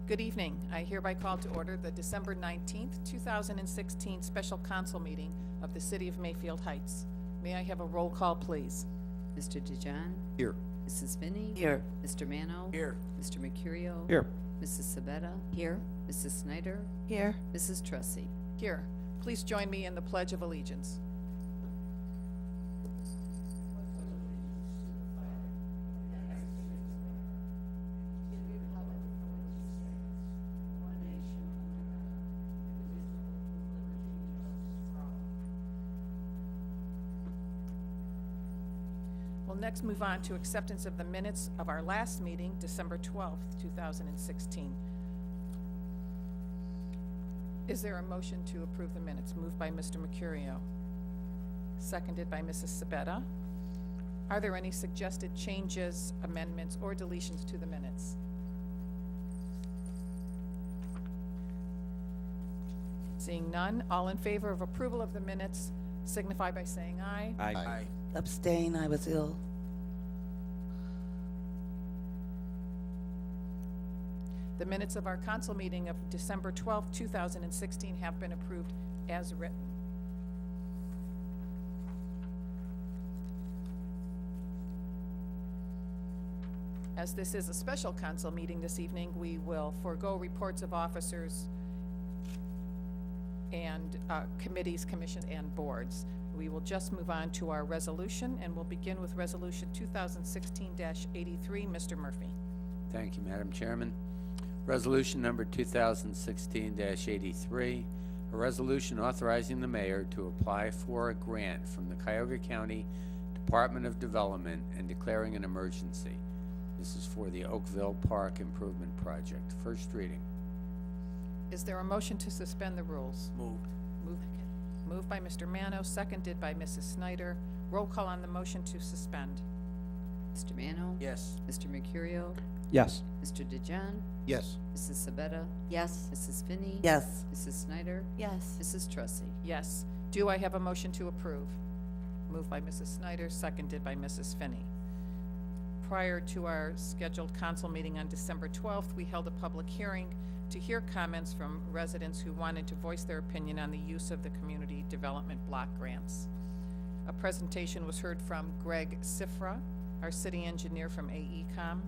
Good evening. I hereby call to order the December 19th, 2016 special council meeting of the City of Mayfield Heights. May I have a roll call, please? Mr. DeJohn? Here. Mrs. Finney? Here. Mr. Mano? Here. Mr. Mercurio? Here. Mrs. Sabetta? Here. Mrs. Snyder? Here. Mrs. Tressi? Here. Please join me in the Pledge of Allegiance. We'll next move on to acceptance of the minutes of our last meeting, December 12th, 2016. Is there a motion to approve the minutes? Moved by Mr. Mercurio, seconded by Mrs. Sabetta. Are there any suggested changes, amendments, or deletions to the minutes? Seeing none, all in favor of approval of the minutes signify by saying aye. Aye. Abstain, I was ill. The minutes of our council meeting of December 12th, 2016 have been approved as written. As this is a special council meeting this evening, we will forego reports of officers and committees, commissions, and boards. We will just move on to our resolution, and we'll begin with Resolution 2016-83. Mr. Murphy. Thank you, Madam Chairman. Resolution number 2016-83, a resolution authorizing the mayor to apply for a grant from the Cuyahoga County Department of Development and declaring an emergency. This is for the Oakville Park Improvement Project. First reading. Is there a motion to suspend the rules? Moved. Moved by Mr. Mano, seconded by Mrs. Snyder. Roll call on the motion to suspend. Mr. Mano? Yes. Mr. Mercurio? Yes. Mr. DeJohn? Yes. Mrs. Sabetta? Yes. Mrs. Finney? Yes. Mrs. Snyder? Yes. Mrs. Tressi? Yes. Do I have a motion to approve? Moved by Mrs. Snyder, seconded by Mrs. Finney. Prior to our scheduled council meeting on December 12th, we held a public hearing to hear comments from residents who wanted to voice their opinion on the use of the community development block grants. A presentation was heard from Greg Sifra, our city engineer from AECom,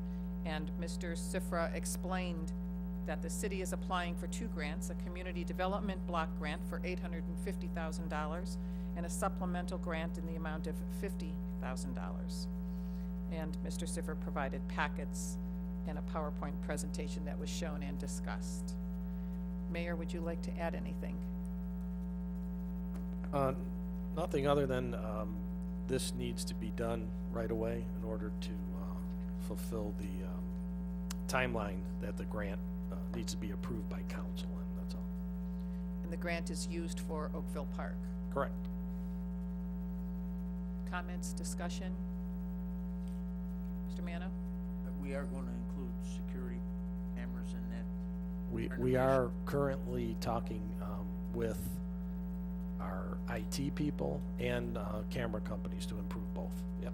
and Mr. Sifra explained that the city is applying for two grants, a community development block grant for $850,000 and a supplemental grant in the amount of $50,000. And Mr. Sifra provided packets and a PowerPoint presentation that was shown and discussed. Mayor, would you like to add anything? Nothing other than this needs to be done right away in order to fulfill the timeline that the grant needs to be approved by council, and that's all. And the grant is used for Oakville Park. Correct. Comments, discussion? Mr. Mano? We are going to include security cameras in that. We are currently talking with our IT people and camera companies to improve both. Yep.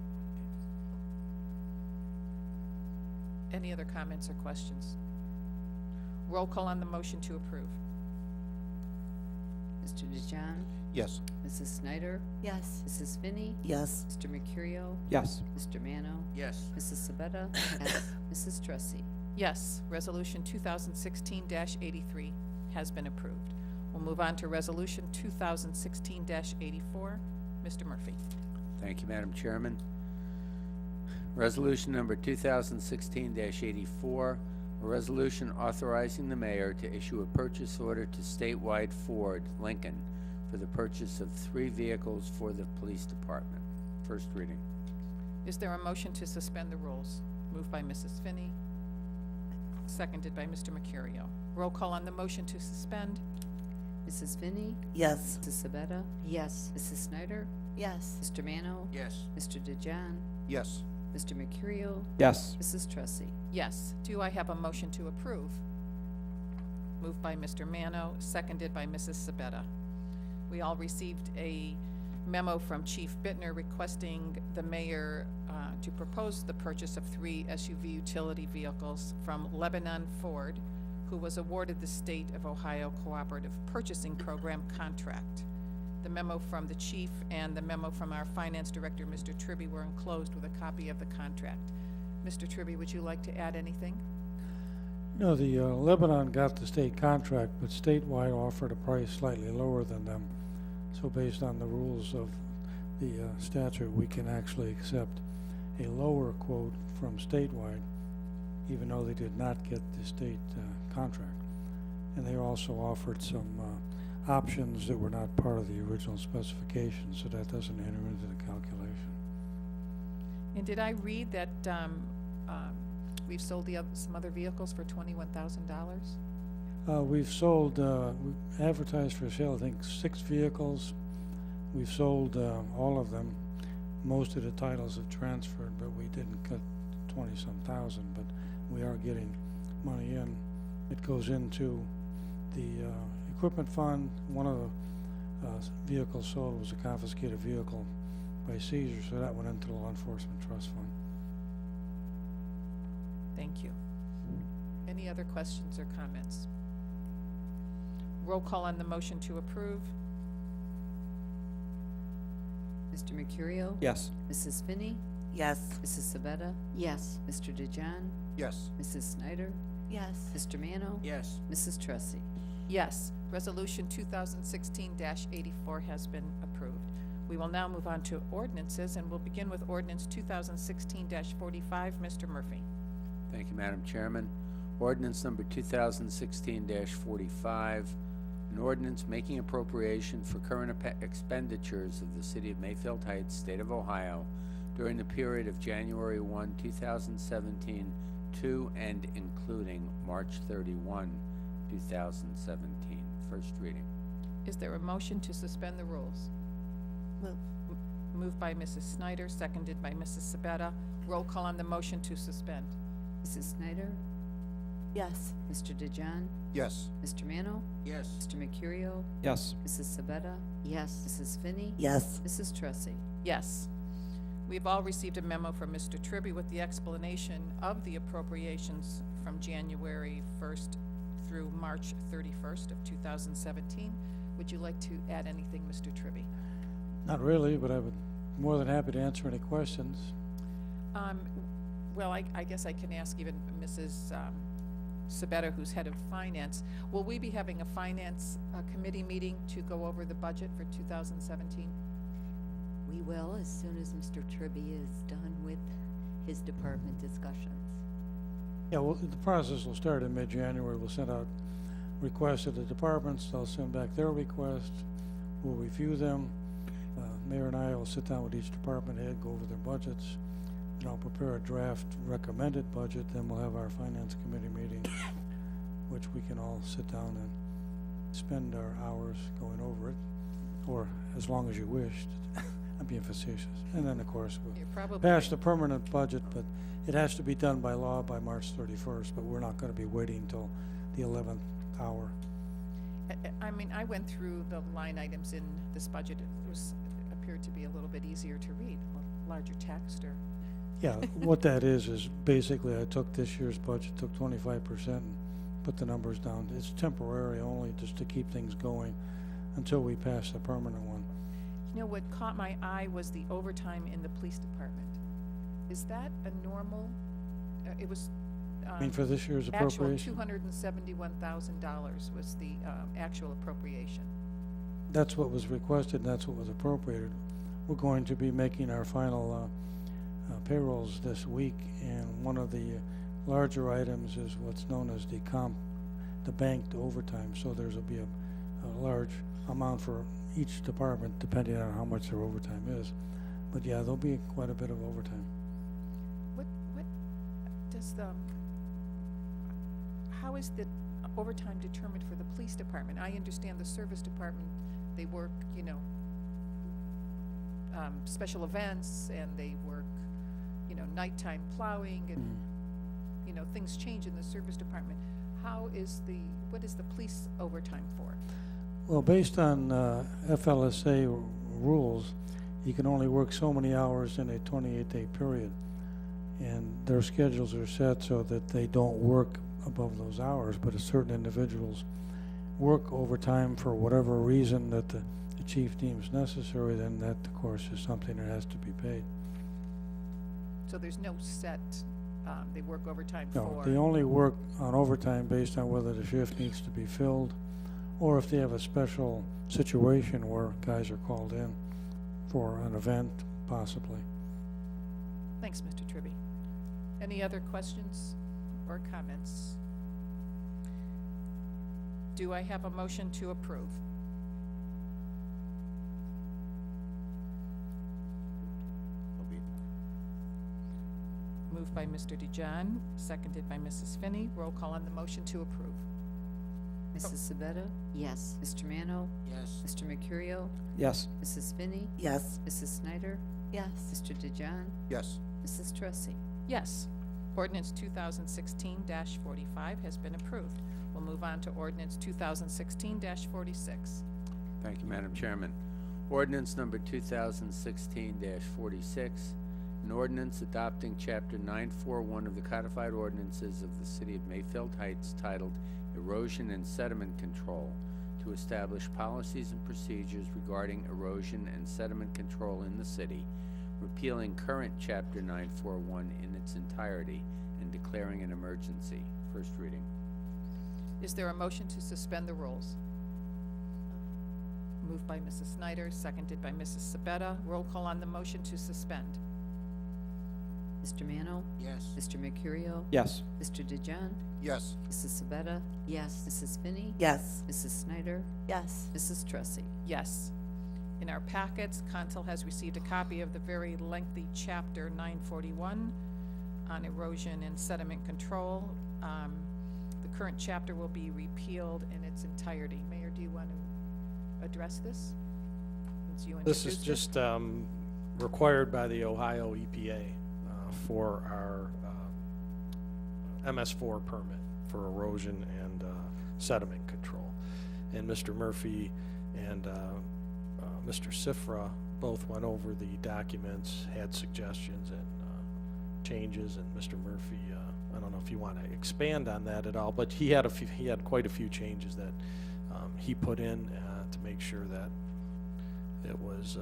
Any other comments or questions? Roll call on the motion to approve. Mr. DeJohn? Yes. Mrs. Snyder? Yes. Mrs. Finney? Yes. Mr. Mercurio? Yes. Mr. Mano? Yes. Mrs. Sabetta? Yes. Mrs. Tressi? Yes, Resolution 2016-83 has been approved. We'll move on to Resolution 2016-84. Mr. Murphy. Thank you, Madam Chairman. Resolution number 2016-84, a resolution authorizing the mayor to issue a purchase order to Statewide Ford Lincoln for the purchase of 3 vehicles for the police department. First reading. Is there a motion to suspend the rules? Moved by Mrs. Finney, seconded by Mr. Mercurio. Roll call on the motion to suspend. Mrs. Finney? Yes. Mrs. Sabetta? Yes. Mrs. Snyder? Yes. Mr. Mano? Yes. Mr. DeJohn? Yes. Mr. Mercurio? Yes. Mrs. Tressi? Yes. Do I have a motion to approve? Moved by Mr. Mano, seconded by Mrs. Sabetta. We all received a memo from Chief Bittner requesting the mayor to propose the purchase of 3 SUV utility vehicles from Lebanon Ford who was awarded the State of Ohio Cooperative Purchasing Program contract. The memo from the chief and the memo from our finance director, Mr. Tribby, were enclosed with a copy of the contract. Mr. Tribby, would you like to add anything? No, the Lebanon got the state contract, but statewide offered a price slightly lower than them. So based on the rules of the statute, we can actually accept a lower quote from statewide, even though they did not get the state contract. And they also offered some options that were not part of the original specification, so that doesn't enter into the calculation. And did I read that we've sold some other vehicles for $21,000? We've sold, we advertised for sale, I think, 6 vehicles. We've sold all of them. Most of the titles have transferred, but we didn't cut 20-some thousand, but we are getting money in. It goes into the equipment fund. One of the vehicles sold was a confiscated vehicle by seizure, so that went into the law enforcement trust fund. Thank you. Any other questions or comments? Roll call on the motion to approve. Mr. Mercurio? Yes. Mrs. Finney? Yes. Mrs. Sabetta? Yes. Mr. DeJohn? Yes. Mrs. Snyder? Yes. Mr. Mano? Yes. Mrs. Tressi. Yes, Resolution 2016-84 has been approved. We will now move on to ordinances, and we'll begin with Ordinance 2016-45. Mr. Murphy. Thank you, Madam Chairman. Ordinance number 2016-45, an ordinance making appropriation for current expenditures of the City of Mayfield Heights, State of Ohio, during the period of January 1, 2017 to and including March 31, 2017. First reading. Is there a motion to suspend the rules? Move. Moved by Mrs. Snyder, seconded by Mrs. Sabetta. Roll call on the motion to suspend. Mrs. Snyder? Yes. Mr. DeJohn? Yes. Mr. Mano? Yes. Mr. Mercurio? Yes. Mrs. Sabetta? Yes. Mrs. Finney? Yes. Mrs. Tressi. Yes. We've all received a memo from Mr. Tribby with the explanation of the appropriations from January 1st through March 31st of 2017. Would you like to add anything, Mr. Tribby? Not really, but I would be more than happy to answer any questions. Well, I guess I can ask even Mrs. Sabetta, who's head of finance. Will we be having a finance committee meeting to go over the budget for 2017? We will, as soon as Mr. Tribby is done with his department discussions. Yeah, well, the process will start in mid-January. We'll send out requests to the departments. They'll send back their requests. We'll review them. Mayor and I will sit down with each department head, go over their budgets, and I'll prepare a draft recommended budget. Then we'll have our finance committee meeting, which we can all sit down and spend our hours going over it, or as long as you wish. I'm being facetious. And then, of course, we'll You're probably pass the permanent budget, but it has to be done by law by March 31st, but we're not going to be waiting until the 11th hour. I mean, I went through the line items in this budget. It appeared to be a little bit easier to read, larger text, or Yeah, what that is basically I took this year's budget, took 25% and put the numbers down. It's temporary only, just to keep things going until we pass the permanent one. You know, what caught my eye was the overtime in the police department. Is that a normal, it was, I mean, for this year's actual appropriation, $271,000 was the actual appropriation. that's what was requested and that's what was appropriated. We're going to be making our final payrolls this week, and one of the larger items is what's known as the banked overtime. So there's will be a large amount for each department depending on how much their overtime is. But yeah, there'll be quite a bit of overtime. What does how is the overtime determined for the police department? I understand the service department, they work, you know, special events, and they work, you know, nighttime plowing, and you know, things change in the service department. What is the police overtime for? Well, based on FLSA rules, you can only work so many hours in a 28-day period, and their schedules are set so that they don't work above those hours, but if certain individuals work overtime for whatever reason that the chief deems necessary, then that, of course, is something that has to be paid. So there's no set, they work overtime No, for? they only work on overtime based on whether the shift needs to be filled, or if they have a special situation where guys are called in for an event, possibly. Thanks, Mr. Tribby. Any other questions or comments? Do I have a motion to approve? Moved by Mr. DeJohn, seconded by Mrs. Finney. Roll call on the motion to approve. Mrs. Sabetta? Yes. Mr. Mano? Yes. Mr. Mercurio? Yes. Mrs. Finney? Yes. Mrs. Snyder? Yes. Mr. DeJohn? Yes. Mrs. Tressi? Yes. Ordinance 2016-45 has been approved. We'll move on to ordinance 2016-46. Thank you, Madam Chairman. Ordinance number 2016-46, an ordinance adopting Chapter 941 of the Codified Ordinances of the City of Mayfield Heights titled Erosion and Sediment Control to establish policies and procedures regarding erosion and sediment control in the city, repealing current Chapter 941 in its entirety, and declaring an emergency. First reading. Is there a motion to suspend the rules? Moved by Mrs. Snyder, seconded by Mrs. Sabetta. Roll call on the motion to suspend. Mr. Mano? Yes. Mr. Mercurio? Yes. Mr. DeJohn? Yes. Mrs. Sabetta? Yes. Mrs. Finney? Yes. Mrs. Snyder? Yes. Mrs. Tressi? Yes. In our packets, council has received a copy of the very lengthy Chapter 941 on erosion and sediment control. The current chapter will be repealed in its entirety. Mayor, do you want to address this? Since you This is introduced it? just required by the Ohio EPA for our MS4 permit for erosion and sediment control. And Mr. Murphy and Mr. Sifra both went over the documents, had suggestions and changes, and Mr. Murphy, I don't know if you want to expand on that at all, but he had quite a few changes that he put in to make sure that it was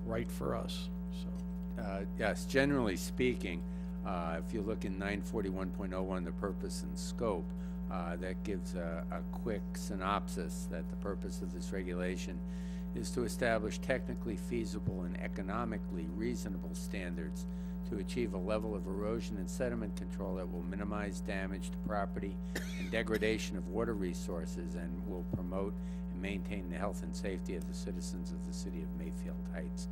right for us. So Yes, generally speaking, if you look in 941.01, the purpose and scope, that gives a quick synopsis that the purpose of this regulation is to establish technically feasible and economically reasonable standards to achieve a level of erosion and sediment control that will minimize damage to property and degradation of water resources, and will promote and maintain the health and safety of the citizens of the city of Mayfield Heights.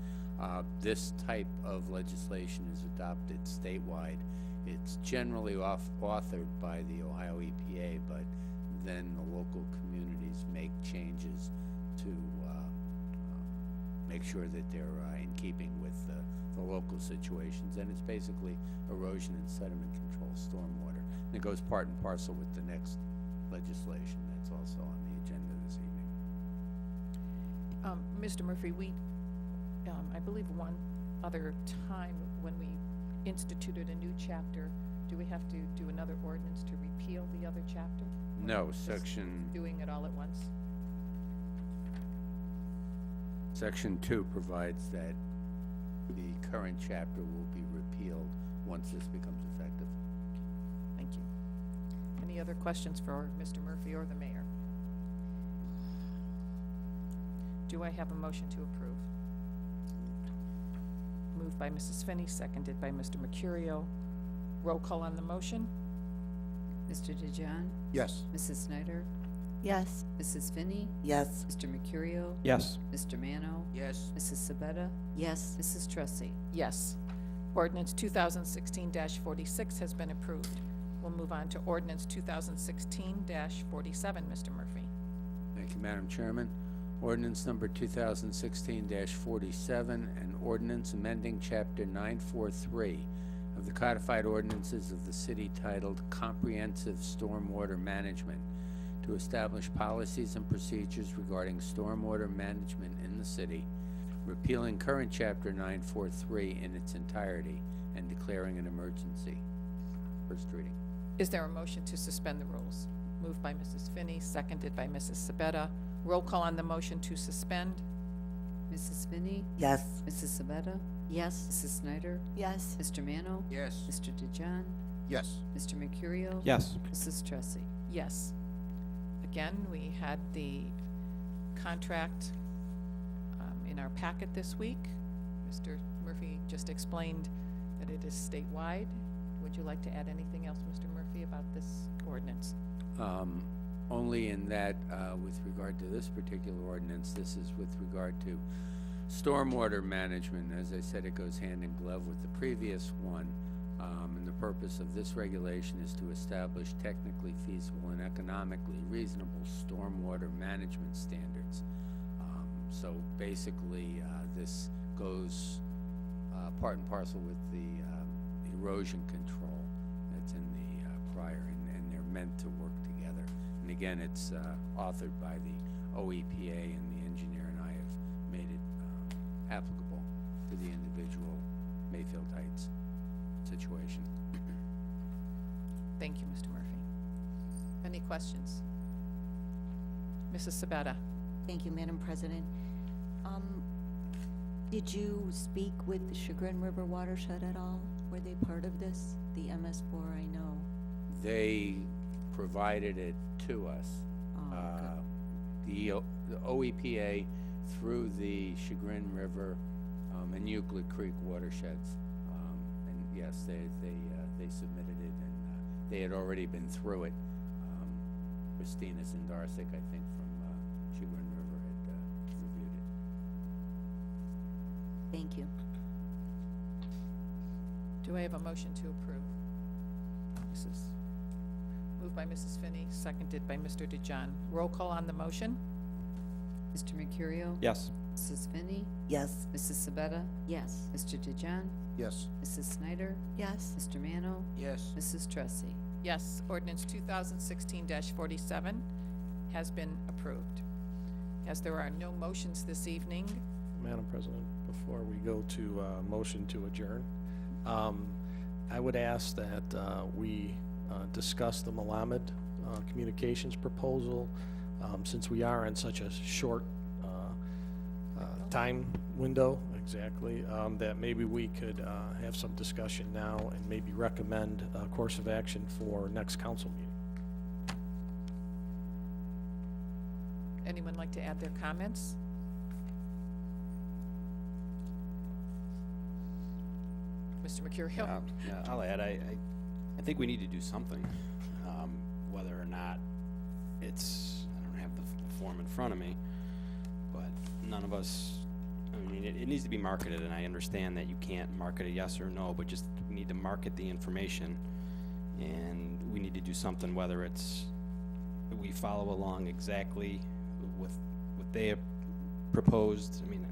This type of legislation is adopted statewide. It's generally authored by the Ohio EPA, but then the local communities make changes to make sure that they're in keeping with the local situations. And it's basically erosion and sediment control, stormwater. And it goes part and parcel with the next legislation that's also on the agenda this evening. Mr. Murphy, we, I believe one other time when we instituted a new chapter, do we have to do another ordinance to repeal the other chapter? Or No, just section doing it all at once? Section 2 provides that the current chapter will be repealed once this becomes effective. Thank you. Any other questions for Mr. Murphy or the mayor? Do I have a motion to approve? Moved by Mrs. Finney, seconded by Mr. Mercurio. Roll call on the motion? Mr. DeJohn? Yes. Mrs. Snyder? Yes. Mrs. Finney? Yes. Mr. Mercurio? yes. Mr. Mano? Yes. Mrs. Sabetta? Yes. Mrs. Tressi? Yes. Ordinance 2016-46 has been approved. We'll move on to ordinance 2016-47, Mr. Murphy. Thank you, Madam Chairman. Ordinance number 2016-47, an ordinance amending Chapter 943 of the Codified Ordinances of the City titled Comprehensive Stormwater Management to establish policies and procedures regarding stormwater management in the city, repealing current Chapter 943 in its entirety, and declaring an emergency. First reading. Is there a motion to suspend the rules? Moved by Mrs. Finney, seconded by Mrs. Sabetta. Roll call on the motion to suspend. Mrs. Finney, Yes. Mrs. Sabetta, Yes. Mrs. Snyder, Yes. Mr. Mano, Yes. Mr. DeJohn, Yes. Mr. Mercurio. Yes. Mrs. Tressi. Yes. Again, we had the contract in our packet this week. Mr. Murphy just explained that it is statewide. Would you like to add anything else, Mr. Murphy, about this ordinance? Only in that, with regard to this particular ordinance, this is with regard to stormwater management. As I said, it goes hand in glove with the previous one. And the purpose of this regulation is to establish technically feasible and economically reasonable stormwater management standards. So basically, this goes part and parcel with the erosion control that's in the prior, and they're meant to work together. And again, it's authored by the OEPA, and the engineer and I have made it applicable to the individual Mayfield Heights situation. Thank you, Mr. Murphy. Any questions? Mrs. Sabetta? Thank you, Madam President. Did you speak with the Chagrin River Watershed at all? Were they part of this? The MS4, I know. They provided it to us. Oh, okay. The OEPA through the Chagrin River and Euclid Creek watersheds. And yes, they submitted it, and they had already been through it. Christina Zindarsic, I think, from Chagrin River had reviewed it. Thank you. Do I have a motion to approve? Moved by Mrs. Finney, seconded by Mr. DeJohn. Roll call on the motion? Mr. Mercurio. Yes. Mrs. Finney, Yes. Mrs. Sabetta, Yes. Mr. DeJohn, Yes. Mrs. Snyder, Yes. Mr. Mano, Yes. Mrs. Tressi. Yes, ordinance 2016-47 has been approved. As there are no motions this evening, Madam President, before we go to motion to adjourn, I would ask that we discuss the Malamed Communications proposal, since we are in such a short time window, exactly, that maybe we could have some discussion now and maybe recommend a course of action for next council meeting. anyone like to add their comments? Mr. Mercurio? Yeah, I'll add, I think we need to do something, whether or not it's, I don't have the form in front of me, but none of us, I mean, it needs to be marketed, and I understand that you can't market a yes or no, but just we need to market the information, and we need to do something, whether it's, we follow along exactly with what they have proposed. I mean,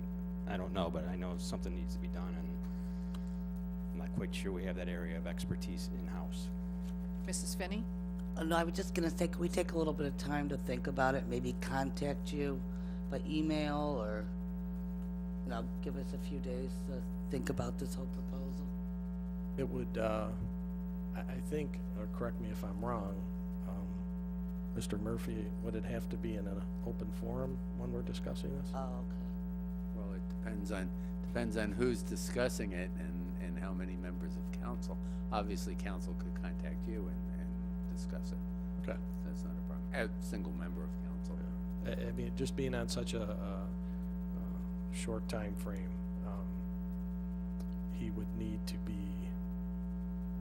I don't know, but I know something needs to be done, and I'm not quite sure we have that area of expertise in-house. Mrs. Finney? No, I was just gonna say, can we take a little bit of time to think about it, maybe contact you by email, or, you know, give us a few days to think about this whole proposal? It would, I think, or correct me if I'm wrong, Mr. Murphy, would it have to be in an open forum when we're discussing this? Oh, okay. Well, it depends on who's discussing it and how many members of council. Obviously, council could contact you and discuss it. Okay. That's not a problem. A single member of council. I mean, just being on such a short time frame, he would need to be,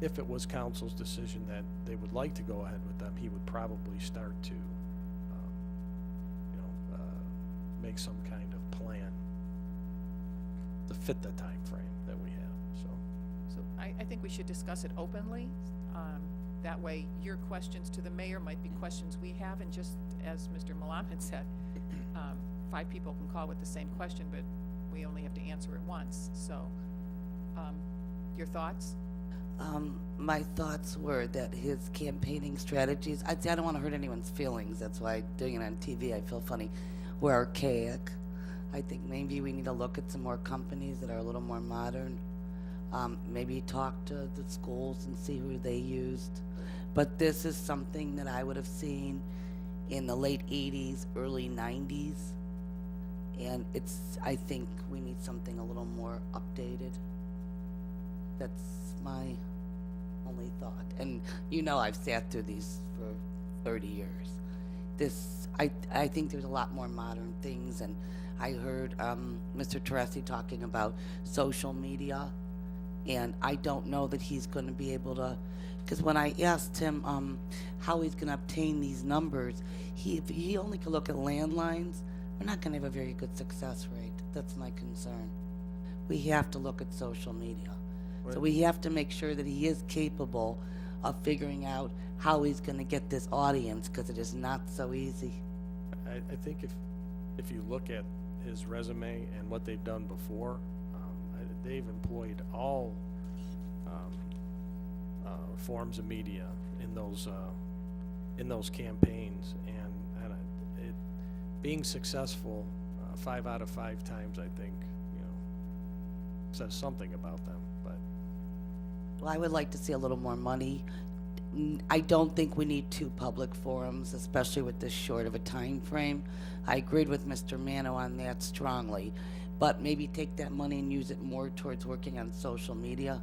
if it was council's decision that they would like to go ahead with them, he would probably start to, make some kind of plan to fit the time frame that we have, so. So I think we should discuss it openly. That way, your questions to the mayor might be questions we have, and just as Mr. Malamed said, 5 people can call with the same question, but we only have to answer it once. So, your thoughts? My thoughts were that his campaigning strategies, I don't want to hurt anyone's feelings, that's why doing it on TV, I feel funny, were archaic. I think maybe we need to look at some more companies that are a little more modern. Maybe talk to the schools and see who they used. But this is something that I would have seen in the late 80s, early 90s. And I think we need something a little more updated. That's my only thought. And I've sat through these for 30 years. I think there's a lot more modern things, and I heard Mr. Teresi talking about social media, and I don't know that he's going to be able to, because when I asked him how he's going to obtain these numbers, if he only could look at landlines, we're not going to have a very good success rate. That's my concern. We have to look at social media. So we have to make sure that he is capable of figuring out how he's going to get this audience, because it is not so easy. I think if you look at his resume and what they've done before, they've employed all forms of media in those campaigns, and being successful 5 out of 5 times, I think, says something about them. But Well, I would like to see a little more money. I don't think we need 2 public forums, especially with this short of a time frame. I agreed with Mr. Mano on that strongly, but maybe take that money and use it more towards working on social media.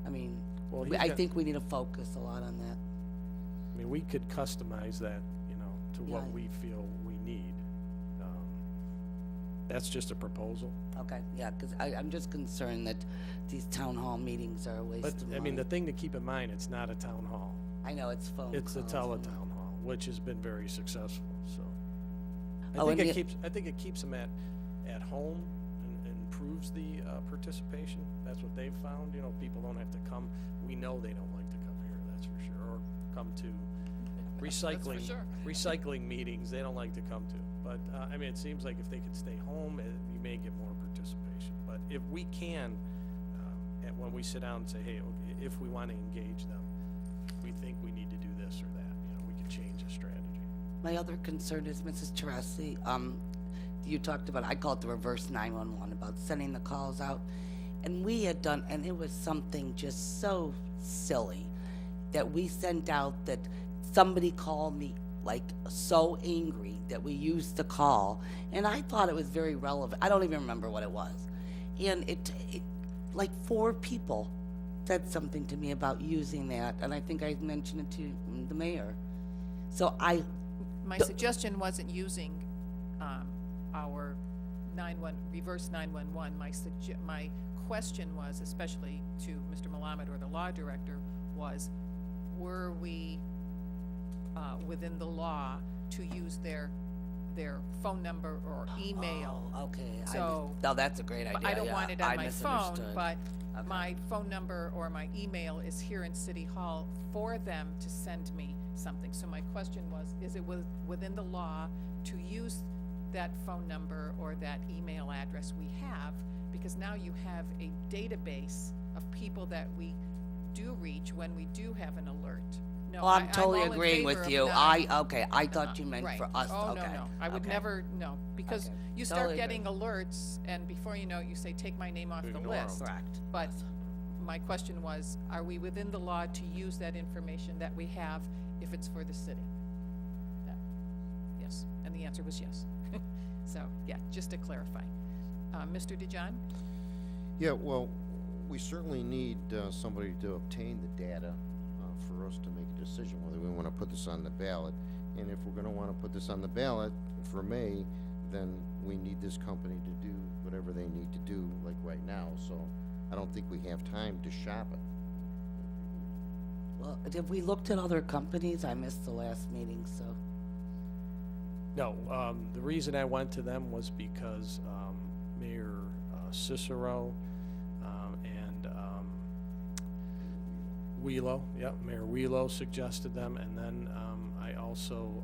I mean, Well, I think we need to focus a lot on that. I mean, we could customize that, to what Yeah. we feel we need. That's just a proposal. Okay, yeah, because I'm just concerned that these town hall meetings are a waste But, of I money. mean, the thing to keep in mind, it's not a town hall. I know, it's phone It's the calls and- teletown hall, which has been very successful, so. Oh, and I think it keeps them at home and improves the participation. That's what they've found, people don't have to come. We know they don't like to come here, that's for sure, or come to recycling, sure. recycling meetings, they don't like to come to. But, I mean, it seems like if they could stay home, you may get more participation. But if we can, when we sit down and say, hey, okay, if we want to engage them, we think we need to do this or that, we can change the strategy. My other concern is, Mrs. Teresi, you talked about, I call it the reverse 911, about sending the calls out. And we had done, and it was something just so silly that we sent out that somebody called me like so angry that we used the call. And I thought it was very relevant. I don't even remember what it was. And it like 4 people said something to me about using that. And I think I mentioned it to the mayor. So My suggestion wasn't using our reverse 911. My question was, especially to Mr. Malamed or the law director, was, were we within the law to use their phone number or email? Oh, okay. So- No, that's a great idea. But I don't yeah. want it on I my phone, misunderstood. but Okay. my phone number or my email is here in City Hall for them to send me something. So my question was, is it within the law to use that phone number or that email address we have? Because now you have a database of people that we do reach when we do have an alert. No, Oh, I'm totally all in agreeing favor with of you. not- Okay, I thought you meant Right. for us. Oh, Okay. no, I would Okay. never, no, because Okay. you start Totally getting agree. alerts, and before you know it, you say, take my name off the Ignore 'em. list. Correct. But my question was, are we within the law to use that information that we have if it's for the city? Yes, and the answer was yes. So, yeah, just to clarify. Mr. DeJohn? Yeah, well, we certainly need somebody to obtain the data for us to make a decision whether we want to put this on the ballot. And if we're going to want to put this on the ballot for May, then we need this company to do whatever they need to do, like right now. So I don't think we have time to shop it. Well, have we looked at other companies? I missed the last meeting, so. No, the reason I went to them was because Mayor Cicero and Wheelo, Mayor Wheelo suggested them, and then I also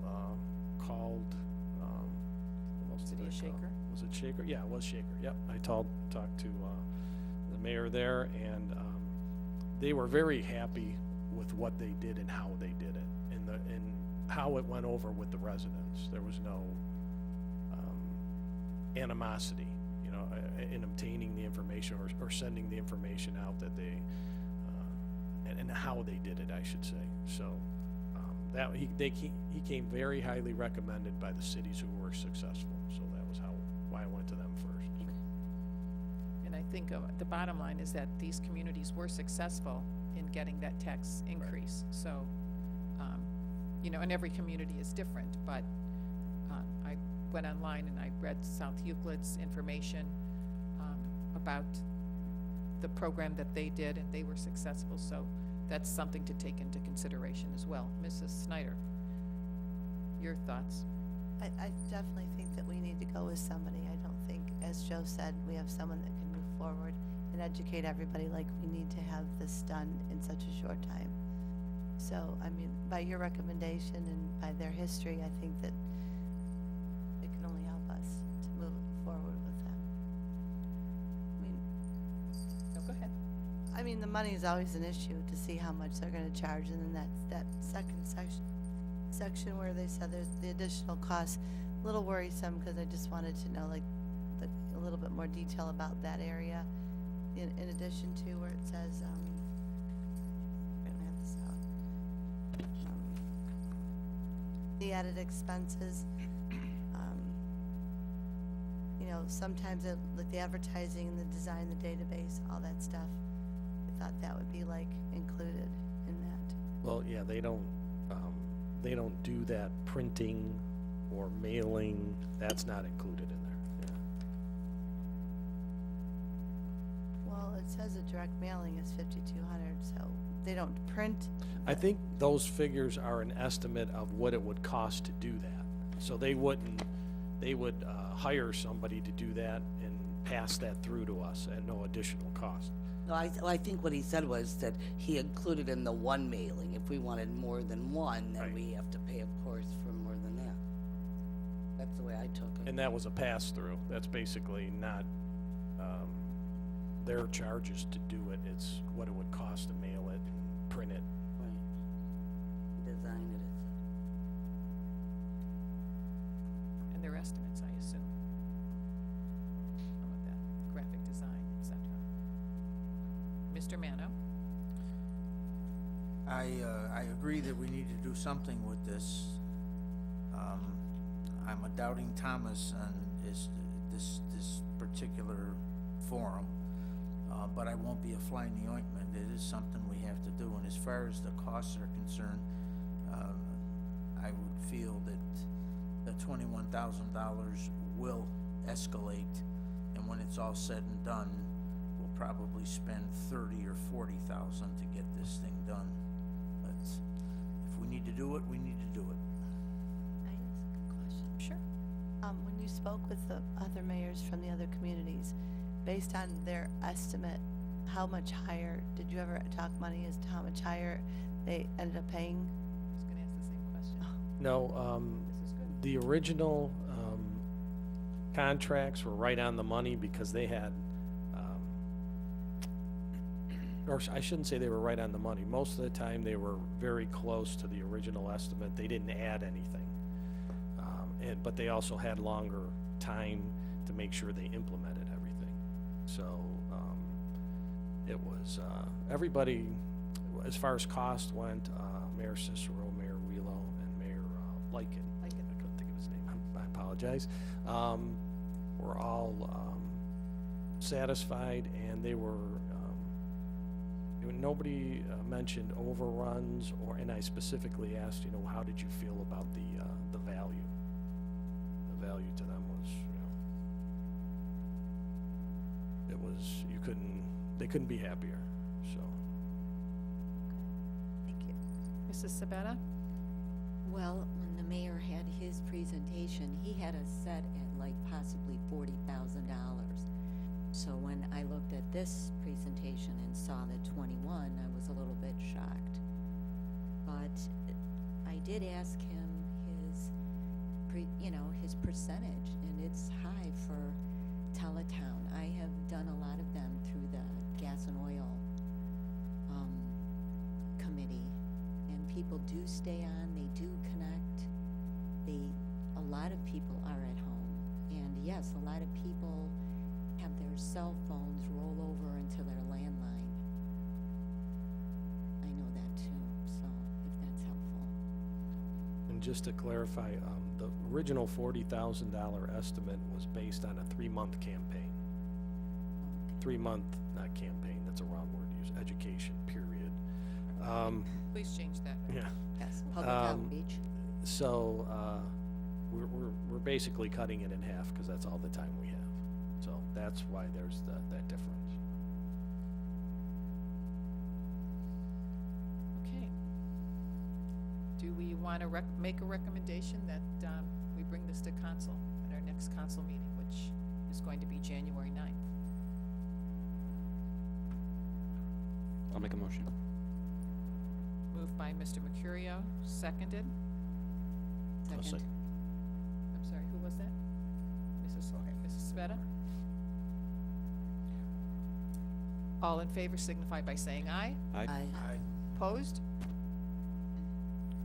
called, who else did City I of call? Shaker? Was it Shaker? Yeah, it was Shaker, yep. I talked to the mayor there, and they were very happy with what they did and how they did it, and how it went over with the residents. There was no animosity, in obtaining the information or sending the information out that they and how they did it, I should say. So, he came very highly recommended by the cities who were successful, so that was why I went to them first. And I think the bottom line is that these communities were successful in getting that tax increase. So, and every community is different, but I went online and I read South Euclid's information about the program that they did, and they were successful. So that's something to take into consideration as well. Mrs. Snyder, your thoughts? I definitely think that we need to go with somebody. I don't think, as Joe said, we have someone that can move forward and educate everybody like we need to have this done in such a short time. So, I mean, by your recommendation and by their history, I think that it can only help us to move forward with them. I mean, No, go ahead. I mean, the money is always an issue to see how much they're gonna charge, and then that second section where they said there's the additional costs, a little worrisome, because I just wanted to know, like, a little bit more detail about that area, in addition to where it says, I don't have this out. The added expenses, sometimes like the advertising and the design, the database, all that stuff, I thought that would be like included in that. Well, yeah, they don't do that printing or mailing, that's not included in there, yeah. Well, it says a direct mailing is 5,200, so they don't print. I think those figures are an estimate of what it would cost to do that. So they would hire somebody to do that and pass that through to us at no additional cost. No, I think what he said was that he included in the one mailing. If we wanted more than one, then Right. we have to pay, of course, for more than that. That's the way I took it. And that was a pass-through. That's basically not their charges to do it. It's what it would cost to mail it and print it. Right. Design it, And their estimates, I assume. Some of that, graphic design, etc. Mr. Mano? I agree that we need to do something with this. I'm a doubting Thomas on this particular forum, but I won't be a fly in the ointment. It is something we have to do, and as far as the costs are concerned, I would feel that the $21,000 will escalate, and when it's all said and done, we'll probably spend $30,000 or $40,000 to get this thing done. But if we need to do it, we need to do it. I ask a question? Sure. When you spoke with the other mayors from the other communities, based on their estimate, how much higher, did you ever talk money as to how much higher they ended up paying? I was gonna ask the same question. No, This is good. the original contracts were right on the money because they had, or I shouldn't say they were right on the money. Most of the time, they were very close to the original estimate. They didn't add anything. But they also had longer time to make sure they implemented everything. So it was, everybody, as far as cost went, Mayor Cicero, Mayor Wheelo, and Mayor Lyken, I couldn't think of his name, I apologize, were all satisfied, and they were, nobody mentioned overruns, and I specifically asked, how did you feel about the value? The value to them was, it was, they couldn't be happier, so. Thank you. Mrs. Sabetta? Well, when the mayor had his presentation, he had us set at like possibly $40,000. So when I looked at this presentation and saw the 21, I was a little bit shocked. But I did ask him his percentage, and it's high for Teletown. I have done a lot of them through the gas and oil committee, and people do stay on, they do connect. A lot of people are at home, and yes, a lot of people have their cell phones roll over into their landline. I And just to clarify, the original $40,000 estimate was based on a 3-month campaign. 3-month, not campaign, that's a wrong word to use, education, period. Please change that. Yeah, Yes, public outreach. so, we're basically cutting it in half, cause that's all the time we have. So that's why there's that difference. Okay. Do we want to make a recommendation that we bring this to council at our next council meeting, which is going to be January 9th? I'll make a motion. Moved by Mr. Mercurio, seconded. I'll Second. I'm sorry, who was that? Mrs. Sveta? All in favor signify by saying aye. Aye. Opposed?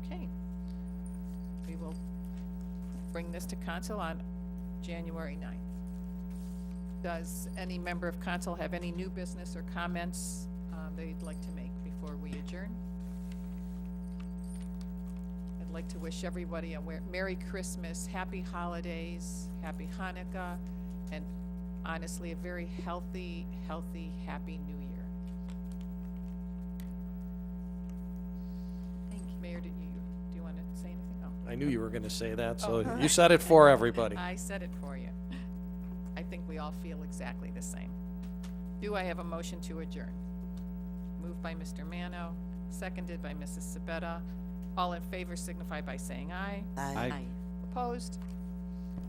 Okay. We will bring this to council on January 9th. Does any member of council have any new business or comments they'd like to make before we adjourn? I'd like to wish everybody a Merry Christmas, Happy Holidays, Happy Hanukkah, and honestly, a very healthy, Happy New Year. Thank you. Mayor, do you want to say anything? Oh. I knew you were gonna say that, so Oh. you said it for everybody. I said it for you. I think we all feel exactly the same. Do I have a motion to adjourn? Moved by Mr. Mano, seconded by Mrs. Sabetta. All in favor signify by saying aye. Aye. Opposed?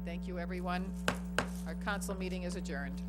Thank you, everyone. Our council meeting is adjourned.